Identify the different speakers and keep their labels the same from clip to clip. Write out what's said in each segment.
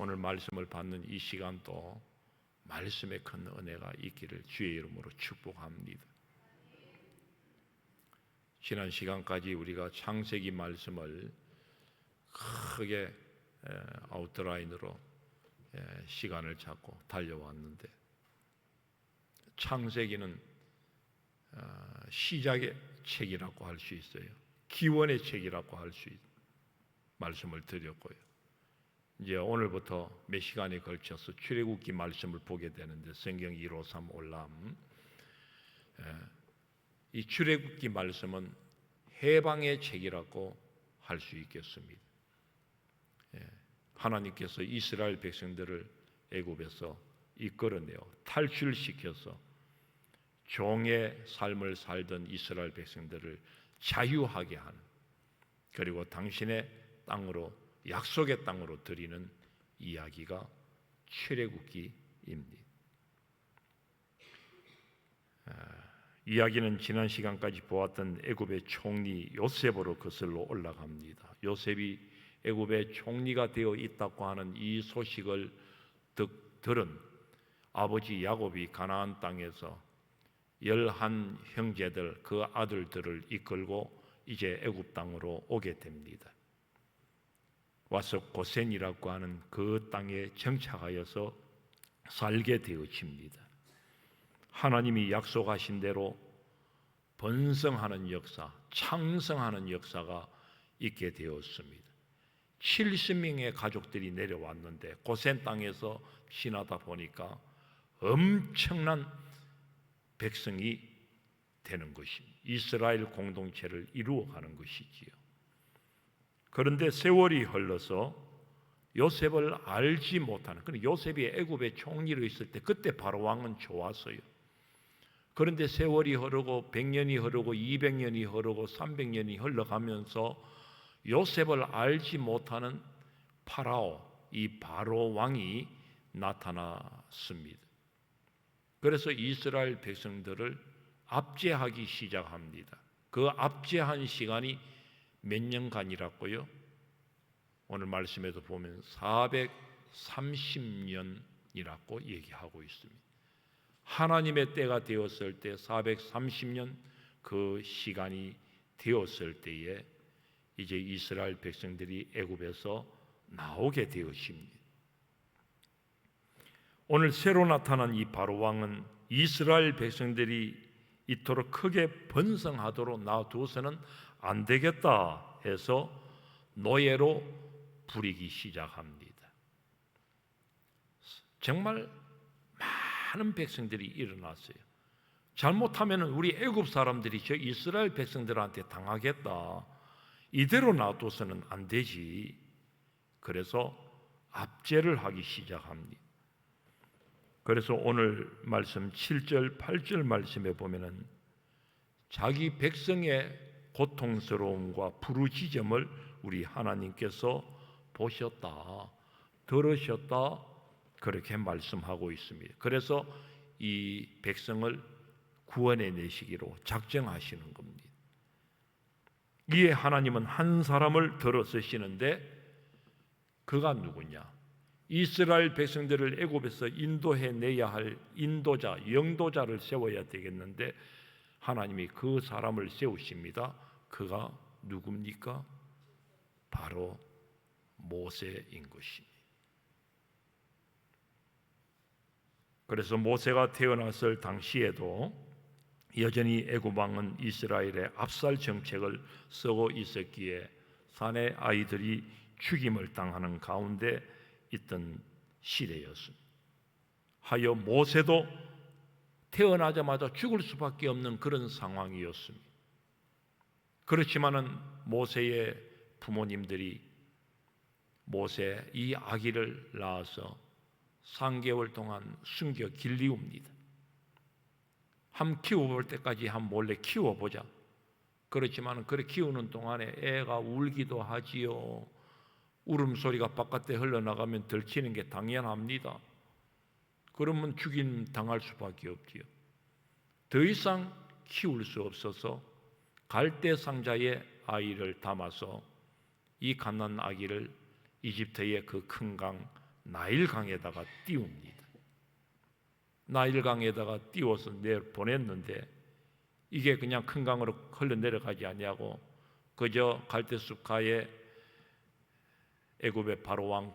Speaker 1: 오늘 말씀을 받는 이 시간도 말씀의 큰 은혜가 있기를 주의 이름으로 축복합니다. 지난 시간까지 우리가 창세기 말씀을 크게 아웃라인으로 시간을 잡고 달려왔는데, 창세기는 시작의 책이라고 할 수 있어요. 기원의 책이라고 할 수 말씀을 드렸고요. 이제 오늘부터 몇 시간에 걸쳐서 출애굽기 말씀을 보게 되는데, 성경 153 올람, 이 출애굽기 말씀은 해방의 책이라고 할 수 있겠습니다. 하나님께서 이스라엘 백성들을 애굽에서 이끌어내어 탈출시켜서 종의 삶을 살던 이스라엘 백성들을 자유하게 하는, 그리고 당신의 땅으로, 약속의 땅으로 드리는 이야기가 출애굽기입니다. 이야기는 지난 시간까지 보았던 애굽의 총리 요셉으로 거슬러 올라갑니다. 요셉이 애굽의 총리가 되어 있다고 하는 이 소식을 들은 아버지 야곱이 가나안 땅에서 11 형제들, 그 아들들을 이끌고 이제 애굽 땅으로 오게 됩니다. 와서 고센이라고 하는 그 땅에 정착하여서 살게 되어집니다. 하나님이 약속하신 대로 번성하는 역사, 창성하는 역사가 있게 되었습니다. 70명의 가족들이 내려왔는데 고센 땅에서 지나다 보니까 엄청난 백성이 되는 것입니다. 이스라엘 공동체를 이루어가는 것이지요. 그런데 세월이 흘러서 요셉을 알지 못하는, 요셉이 애굽의 총리로 있을 때 그때 바로 왕은 좋았어요. 그런데 세월이 흐르고 100년이 흐르고 200년이 흐르고 300년이 흘러가면서 요셉을 알지 못하는 파라오, 이 바로 왕이 나타났습니다. 그래서 이스라엘 백성들을 압제하기 시작합니다. 그 압제한 시간이 몇 년간이라고요? 오늘 말씀에도 보면 430년이라고 얘기하고 있습니다. 하나님의 때가 되었을 때 430년 그 시간이 되었을 때에 이제 이스라엘 백성들이 애굽에서 나오게 되었습니다. 오늘 새로 나타난 이 바로 왕은 이스라엘 백성들이 이토록 크게 번성하도록 놔두어서는 안 되겠다 해서 노예로 부리기 시작합니다. 정말 많은 백성들이 일어났어요. 잘못하면 우리 애굽 사람들이 저 이스라엘 백성들한테 당하겠다, 이대로 놔둬서는 안 되지. 그래서 압제를 하기 시작합니다. 그래서 오늘 말씀 7절 8절 말씀에 보면은 자기 백성의 고통스러움과 부르짖음을 우리 하나님께서 보셨다, 들으셨다, 그렇게 말씀하고 있습니다. 그래서 이 백성을 구원해 내시기로 작정하시는 겁니다. 이에 하나님은 한 사람을 들어 쓰시는데, 그가 누구냐? 이스라엘 백성들을 애굽에서 인도해 내야 할 인도자, 영도자를 세워야 되겠는데 하나님이 그 사람을 세우십니다. 그가 누굽니까? 바로 모세인 것입니다. 그래서 모세가 태어났을 당시에도 여전히 애굽 왕은 이스라엘의 압살 정책을 쓰고 있었기에 산의 아이들이 죽임을 당하는 가운데 있던 시대였습니다. 하여 모세도 태어나자마자 죽을 수밖에 없는 그런 상황이었습니다. 그렇지만은 모세의 부모님들이 모세 이 아기를 낳아서 3개월 동안 숨겨 길리웁니다. 한번 키워볼 때까지 한번 몰래 키워보자. 그렇지만 그렇게 키우는 동안에 애가 울기도 하지요. 울음소리가 바깥에 흘러나가면 들키는 게 당연합니다. 그러면 죽임 당할 수밖에 없지요. 더 이상 키울 수 없어서 갈대 상자에 아이를 담아서 이 갓난 아기를 이집트의 그 큰 강 나일강에다가 띄웁니다. 나일강에다가 띄워서 보냈는데 이게 그냥 큰 강으로 흘러내려가지 아니하고 그저 갈대숲가에 애굽의 바로왕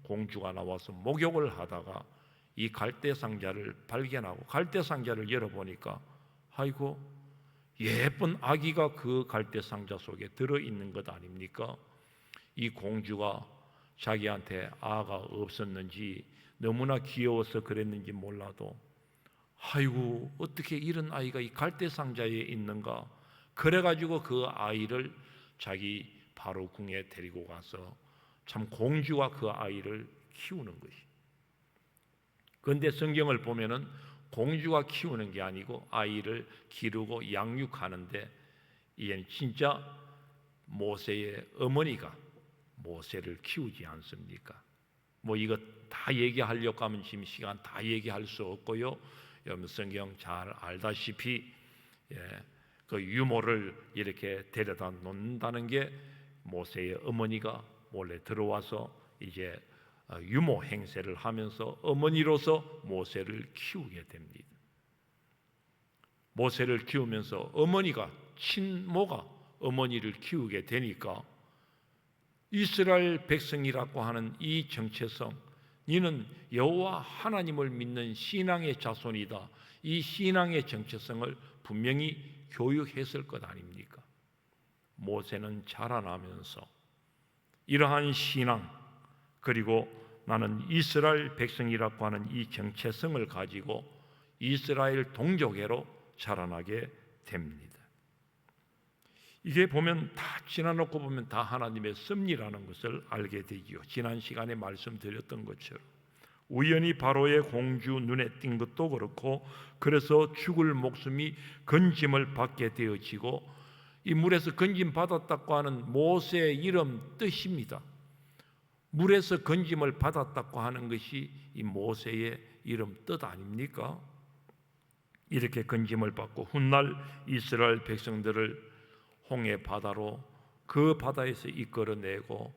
Speaker 1: 공주가 나와서 목욕을 하다가 이 갈대상자를 발견하고 갈대상자를 열어보니까 아이고 예쁜 아기가 그 갈대상자 속에 들어있는 것 아닙니까? 이 공주가 자기한테 아가 없었는지 너무나 귀여워서 그랬는지 몰라도 아이고 어떻게 이런 아이가 이 갈대상자에 있는가, 그래가지고 그 아이를 자기 바로 궁에 데리고 가서 참 공주가 그 아이를 키우는 것이. 그런데 성경을 보면은 공주가 키우는 게 아니고 아이를 기르고 양육하는데 이게 진짜 모세의 어머니가 모세를 키우지 않습니까? 뭐 이거 다 얘기하려고 하면 지금 시간 다 얘기할 수 없고요. 여러분 성경 잘 알다시피 그 유모를 이렇게 데려다 놓는다는 게 모세의 어머니가 몰래 들어와서 이제 유모 행세를 하면서 어머니로서 모세를 키우게 됩니다. 모세를 키우면서 어머니가 친모가 어머니를 키우게 되니까 이스라엘 백성이라고 하는 이 정체성, 너는 여호와 하나님을 믿는 신앙의 자손이다. 이 신앙의 정체성을 분명히 교육했을 것 아닙니까? 모세는 자라나면서 이러한 신앙, 그리고 나는 이스라엘 백성이라고 하는 이 정체성을 가지고 이스라엘 동족애로 자라나게 됩니다. 이게 보면 다 지나놓고 보면 다 하나님의 섭리라는 것을 알게 되지요. 지난 시간에 말씀드렸던 것처럼 우연히 바로의 공주 눈에 띈 것도 그렇고, 그래서 죽을 목숨이 건짐을 받게 되어지고 이 물에서 건짐 받았다고 하는 모세의 이름 뜻입니다. 물에서 건짐을 받았다고 하는 것이 이 모세의 이름 뜻 아닙니까? 이렇게 건짐을 받고 훗날 이스라엘 백성들을 홍해 바다로 그 바다에서 이끌어내고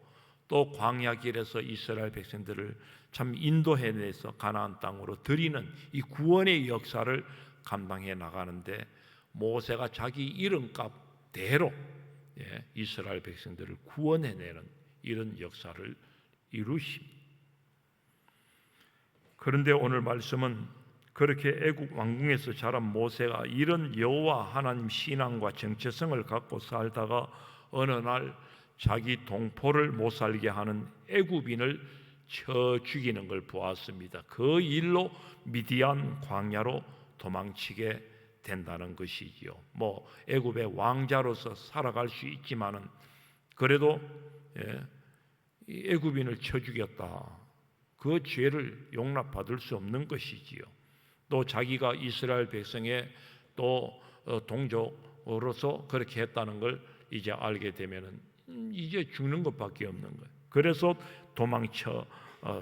Speaker 1: 또 광야길에서 이스라엘 백성들을 참 인도해내서 가나안 땅으로 들이는 이 구원의 역사를 감당해 나가는데 모세가 자기 이름값대로 이스라엘 백성들을 구원해내는 이런 역사를 이루십니다. 그런데 오늘 말씀은 그렇게 애국 왕궁에서 자란 모세가 이런 여호와 하나님 신앙과 정체성을 갖고 살다가 어느 날 자기 동포를 못 살게 하는 애굽인을 쳐 죽이는 걸 보았습니다. 그 일로 미디안 광야로 도망치게 된다는 것이지요. 뭐 애굽의 왕자로서 살아갈 수 있지만은 그래도 애굽인을 쳐 죽였다. 그 죄를 용납받을 수 없는 것이지요. 또 자기가 이스라엘 백성의 또 동족으로서 그렇게 했다는 걸 이제 알게 되면은 이제 죽는 것밖에 없는 거예요. 그래서 도망쳐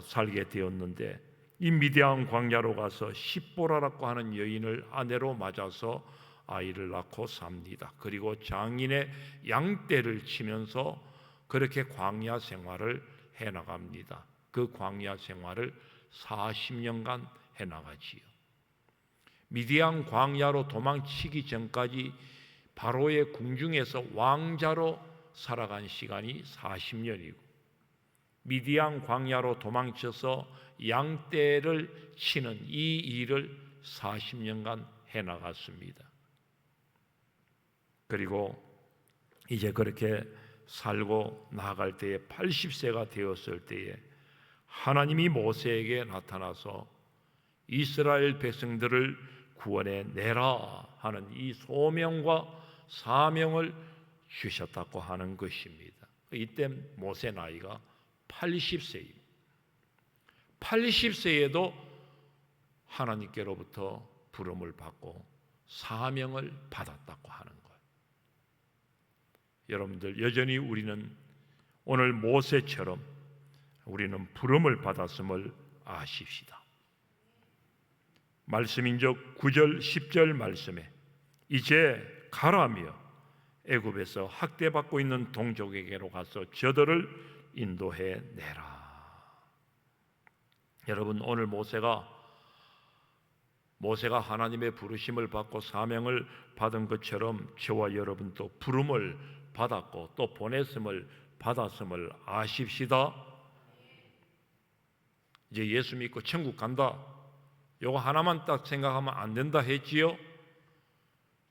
Speaker 1: 살게 되었는데 이 미디안 광야로 가서 십보라라고 하는 여인을 아내로 맞아서 아이를 낳고 삽니다. 그리고 장인의 양떼를 치면서 그렇게 광야 생활을 해나갑니다. 그 광야 생활을 40년간 해나가지요. 미디안 광야로 도망치기 전까지 바로의 궁중에서 왕자로 살아간 시간이 40년이고 미디안 광야로 도망쳐서 양떼를 치는 이 일을 40년간 해나갔습니다. 그리고 이제 그렇게 살고 나아갈 때에 80세가 되었을 때에 하나님이 모세에게 나타나서 이스라엘 백성들을 구원해 내라 하는 이 소명과 사명을 주셨다고 하는 것입니다. 이때 모세 나이가 80세입니다. 80세에도 하나님께로부터 부름을 받고 사명을 받았다고 하는 거예요. 여러분들 여전히 우리는 오늘 모세처럼 우리는 부름을 받았음을 아십시다. 말씀인적 9절 10절 말씀에 이제 가라며 애굽에서 학대받고 있는 동족에게로 가서 저들을 인도해 내라. 여러분, 오늘 모세가 하나님의 부르심을 받고 사명을 받은 것처럼 저와 여러분도 부름을 받았고 또 보냈음을 받았음을 아십시다. 이제 예수 믿고 천국 간다, 요거 하나만 딱 생각하면 안 된다 했지요.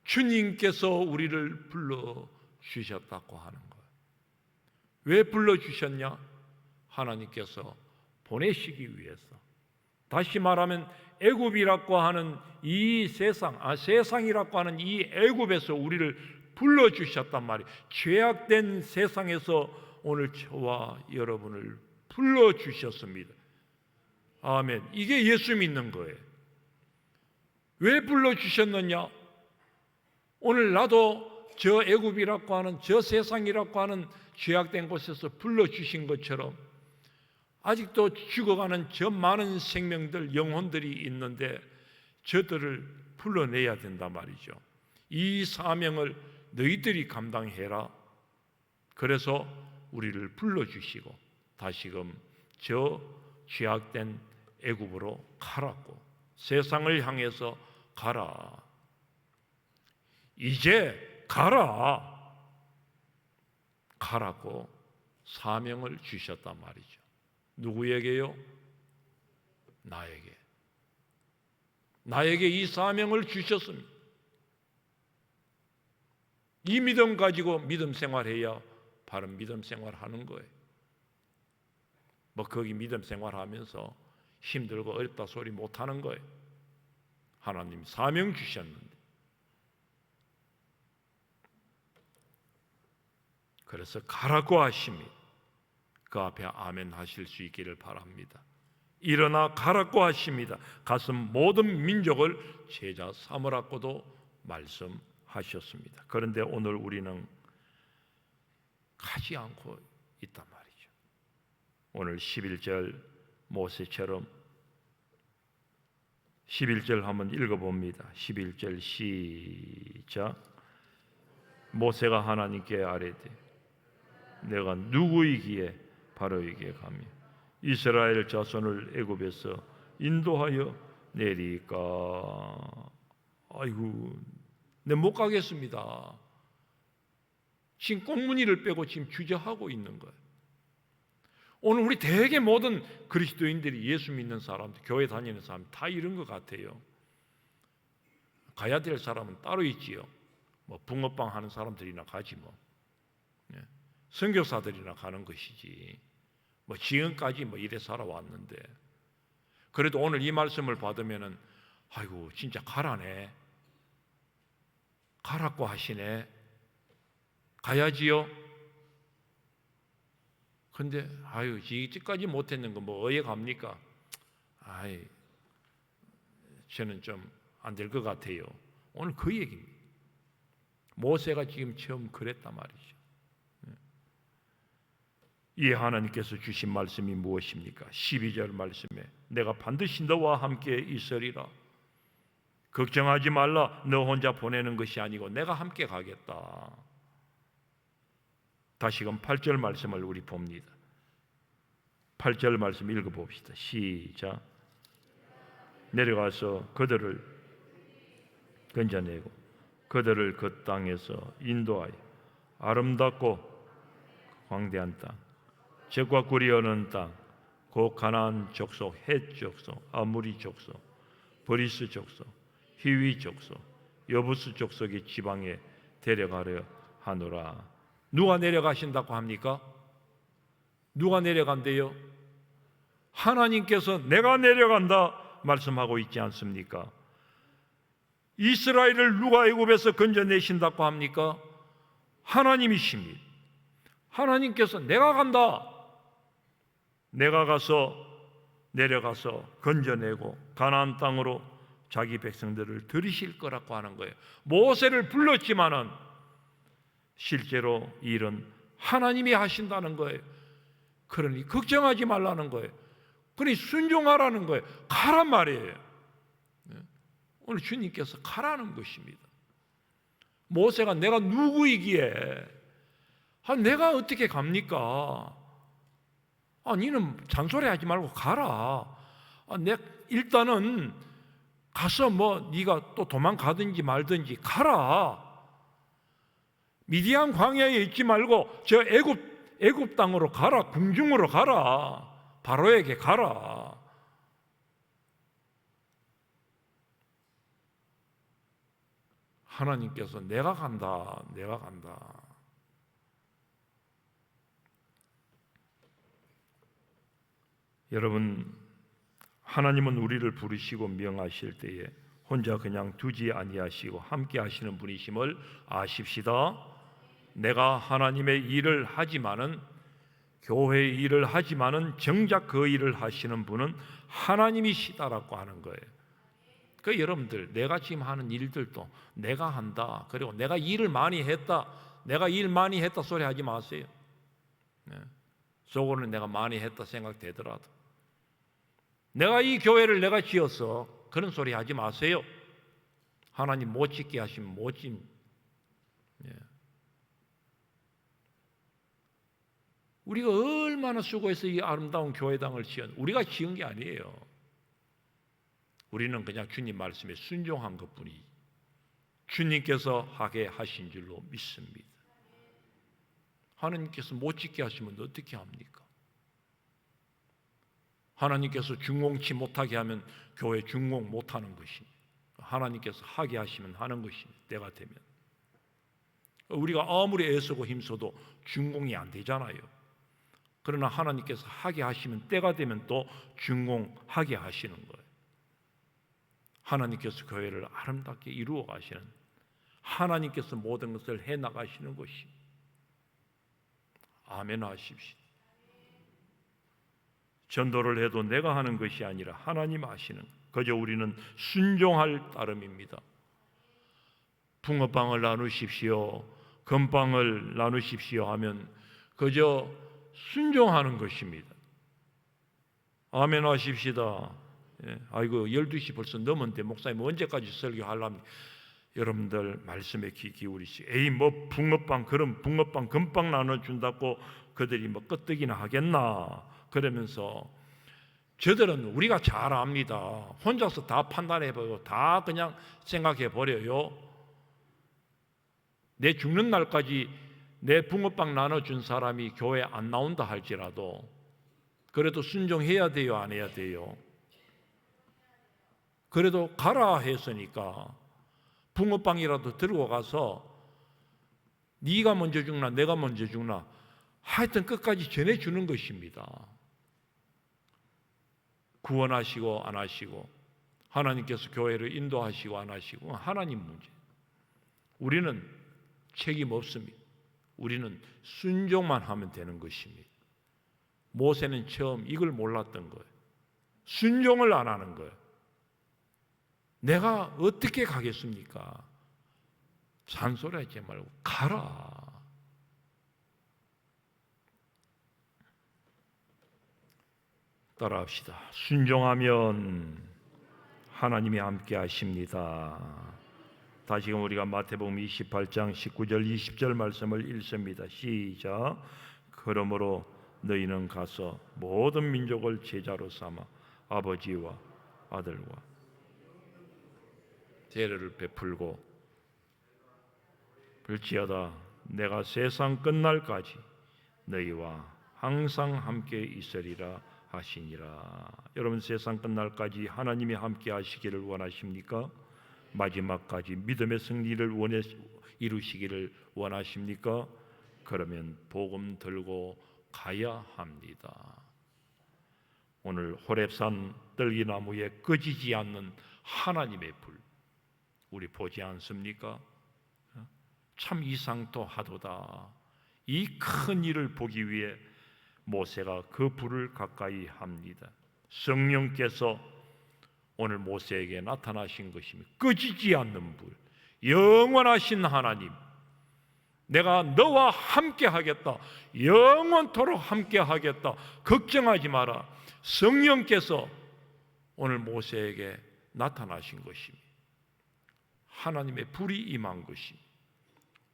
Speaker 1: 주님께서 우리를 불러주셨다고 하는 거예요. 왜 불러주셨냐? 하나님께서 보내시기 위해서. 다시 말하면 애굽이라고 하는 이 세상이라고 하는 이 애굽에서 우리를 불러주셨단 말이에요. 죄악된 세상에서 오늘 저와 여러분을 불러주셨습니다. 아멘. 이게 예수 믿는 거예요. 왜 불러주셨느냐? 오늘 나도 저 애굽이라고 하는 저 세상이라고 하는 죄악된 곳에서 불러주신 것처럼 아직도 죽어가는 저 많은 생명들, 영혼들이 있는데 저들을 불러내야 된단 말이죠. 이 사명을 너희들이 감당해라. 그래서 우리를 불러주시고 다시금 저 죄악된 애굽으로 가라고, 세상을 향해서 가라, 이제 가라고 사명을 주셨단 말이죠. 누구에게요? 나에게 이 사명을 주셨습니다. 이 믿음 가지고 믿음 생활해야 바른 믿음 생활하는 거예요. 거기 믿음 생활하면서 힘들고 어렵다 소리 못하는 거예요. 하나님 사명 주셨는데. 그래서 가라고 하십니다. 그 앞에 아멘 하실 수 있기를 바랍니다. 일어나 가라고 하십니다. 가서 모든 민족을 제자 삼으라고도 말씀하셨습니다. 그런데 오늘 우리는 가지 않고 있단 말이죠. 오늘 11절 모세처럼 11절 한번 읽어봅니다. 11절 시작. 모세가 하나님께 아뢰되 내가 누구이기에 바로에게 가며 이스라엘 자손을 애굽에서 인도하여 내리까. 아이고, 내 못 가겠습니다. 지금 꽁무니를 빼고 지금 주저하고 있는 거예요. 오늘 우리 대개 모든 그리스도인들이, 예수 믿는 사람들, 교회 다니는 사람 다 이런 것 같아요. 가야 될 사람은 따로 있지요. 붕어빵 하는 사람들이나 가지 선교사들이나 가는 것이지. 지금까지 이래 살아왔는데, 그래도 오늘 이 말씀을 받으면은 아이고 진짜 가라네, 가라고 하시네, 가야지요. 근데 아유 지금까지 못했는 거 어디에 갑니까? 저는 좀 안 될 것 같아요. 오늘 그 얘기입니다. 모세가 지금 처음 그랬단 말이죠. 이 하나님께서 주신 말씀이 무엇입니까? 12절 말씀에 내가 반드시 너와 함께 있으리라. 걱정하지 말라. 너 혼자 보내는 것이 아니고 내가 함께 가겠다. 다시금 8절 말씀을 우리 봅니다. 8절 말씀 읽어봅시다. 시작. 내려가서 그들을 건져내고 그들을 그 땅에서 인도하여 아름답고 광대한 땅, 젖과 꿀이 흐르는 땅, 곧 가나안 족속, 헷 족속, 아무리 족속, 브리스 족속, 히위 족속, 여부스 족속의 지방에 데려가려 하노라. 누가 내려가신다고 합니까? 누가 내려간대요? 하나님께서 내가 내려간다 말씀하고 있지 않습니까? 이스라엘을 누가 애굽에서 건져내신다고 합니까? 하나님이십니다. 하나님께서 내가 간다, 내가 가서 내려가서 건져내고 가나안 땅으로 자기 백성들을 들이실 거라고 하는 거예요. 모세를 불렀지만은 실제로 이 일은 하나님이 하신다는 거예요. 그러니 걱정하지 말라는 거예요. 그러니 순종하라는 거예요. 가란 말이에요. 오늘 주님께서 가라는 것입니다. 모세가 내가 누구이기에 내가 어떻게 갑니까? 니는 잔소리하지 말고 가라. 일단은 가서 네가 또 도망가든지 말든지 가라. 미디안 광야에 있지 말고 저 애굽 땅으로 가라. 궁중으로 가라. 바로에게 가라. 하나님께서 내가 간다. 여러분, 하나님은 우리를 부르시고 명하실 때에 혼자 그냥 두지 아니하시고 함께 하시는 분이심을 아십시다. 내가 하나님의 일을 하지만은, 교회의 일을 하지만은 정작 그 일을 하시는 분은 하나님이시다라고 하는 거예요. 그 여러분들, 내가 지금 하는 일들도 내가 한다, 그리고 내가 일을 많이 했다, 내가 일 많이 했다 소리 하지 마세요. 속으로는 내가 많이 했다 생각되더라도, 내가 이 교회를 내가 지었어, 그런 소리 하지 마세요. 하나님 못 짓게 하시면 못 짓. 우리가 얼마나 수고해서 이 아름다운 교회당을 우리가 지은 게 아니에요. 우리는 그냥 주님 말씀에 순종한 것뿐이 주님께서 하게 하신 줄로 믿습니다. 하나님께서 못 짓게 하시면 어떻게 합니까? 하나님께서 중공치 못하게 하면 교회 중공 못하는 것입니다. 하나님께서 하게 하시면 하는 것입니다. 때가 되면. 우리가 아무리 애쓰고 힘써도 중공이 안 되잖아요. 그러나 하나님께서 하게 하시면 때가 되면 또 중공하게 하시는 거예요. 하나님께서 교회를 아름답게 이루어 가시는, 하나님께서 모든 것을 해나가시는 것이. 아멘 하십시오. 전도를 해도 내가 하는 것이 아니라 하나님 하시는, 그저 우리는 순종할 따름입니다. 붕어빵을 나누십시오, 금빵을 나누십시오 하면 그저 순종하는 것입니다. 아멘 하십시다. 아이고 12시 벌써 넘었는데 목사님 언제까지 설교하려면, 여러분들 말씀에 귀 기울이시고, 붕어빵, 그런 붕어빵 금빵 나눠준다고 그들이 끄떡이나 하겠나 그러면서, 저들은 우리가 잘 압니다. 혼자서 다 판단해버리고 다 그냥 생각해버려요. 내 죽는 날까지 내 붕어빵 나눠준 사람이 교회 안 나온다 할지라도 그래도 순종해야 돼요, 안 해야 돼요? 그래도 가라 했으니까 붕어빵이라도 들고 가서 네가 먼저 죽나 내가 먼저 죽나 하여튼 끝까지 전해주는 것입니다. 구원하시고 안 하시고, 하나님께서 교회를 인도하시고 안 하시고 하나님 문제. 우리는 책임 없습니다. 우리는 순종만 하면 되는 것입니다. 모세는 처음 이걸 몰랐던 거예요. 순종을 안 하는 거예요. 내가 어떻게 가겠습니까? 잔소리하지 말고 가라. 따라합시다. 순종하면 하나님이 함께 하십니다. 다시금 우리가 마태복음 28장 19절 20절 말씀을 읽습니다. 시작. 그러므로 너희는 가서 모든 민족을 제자로 삼아 아버지와 아들과 세례를 베풀고 볼지어다 내가 세상 끝날까지 너희와 항상 함께 있으리라 하시니라. 여러분, 세상 끝날까지 하나님이 함께 하시기를 원하십니까? 마지막까지 믿음의 승리를 이루시기를 원하십니까? 그러면 복음 들고 가야 합니다. 오늘 호렙산 떨기나무에 꺼지지 않는 하나님의 불, 우리 보지 않습니까? 참 이상도 하도다. 이 큰 일을 보기 위해 모세가 그 불을 가까이 합니다. 성령께서 오늘 모세에게 나타나신 것입니다. 꺼지지 않는 불, 영원하신 하나님, 내가 너와 함께 하겠다, 영원토록 함께 하겠다, 걱정하지 마라. 성령께서 오늘 모세에게 나타나신 것입니다. 하나님의 불이 임한 것입니다.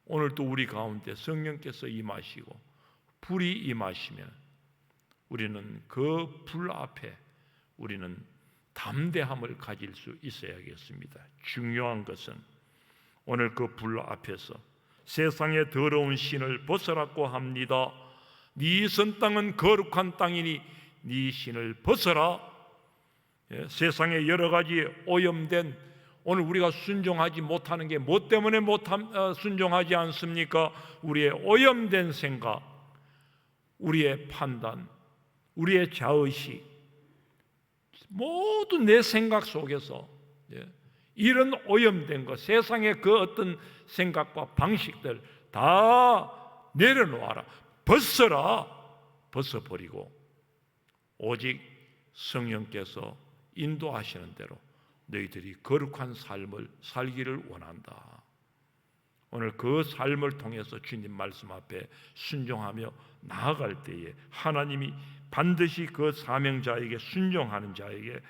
Speaker 1: 오늘도 우리 가운데 성령께서 임하시고 불이 임하시면 우리는 그 불 앞에 우리는 담대함을 가질 수 있어야겠습니다. 중요한 것은 오늘 그 불 앞에서 세상의 더러운 신을 벗으라고 합니다. 네 선 땅은 거룩한 땅이니 네 신을 벗어라. 세상에 여러 가지 오염된, 오늘 우리가 순종하지 못하는 게 뭐 때문에 순종하지 않습니까? 우리의 오염된 생각, 우리의 판단, 우리의 자의식, 모두 내 생각 속에서 이런 오염된 것, 세상의 그 어떤 생각과 방식들 다 내려놓아라. 벗어라. 벗어버리고 오직 성령께서 인도하시는 대로 너희들이 거룩한 삶을 살기를 원한다. 오늘 그 삶을 통해서 주님 말씀 앞에 순종하며 나아갈 때에 하나님이 반드시 그 사명자에게 순종하는 자에게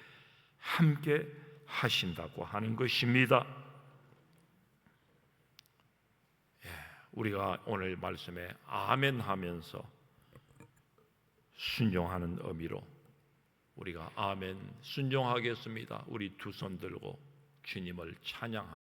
Speaker 1: 함께 하신다고 하는 것입니다. 우리가 오늘 말씀에 아멘 하면서 순종하는 의미로 우리가 아멘 순종하겠습니다. 우리 두 손 들고 주님을 찬양합니다.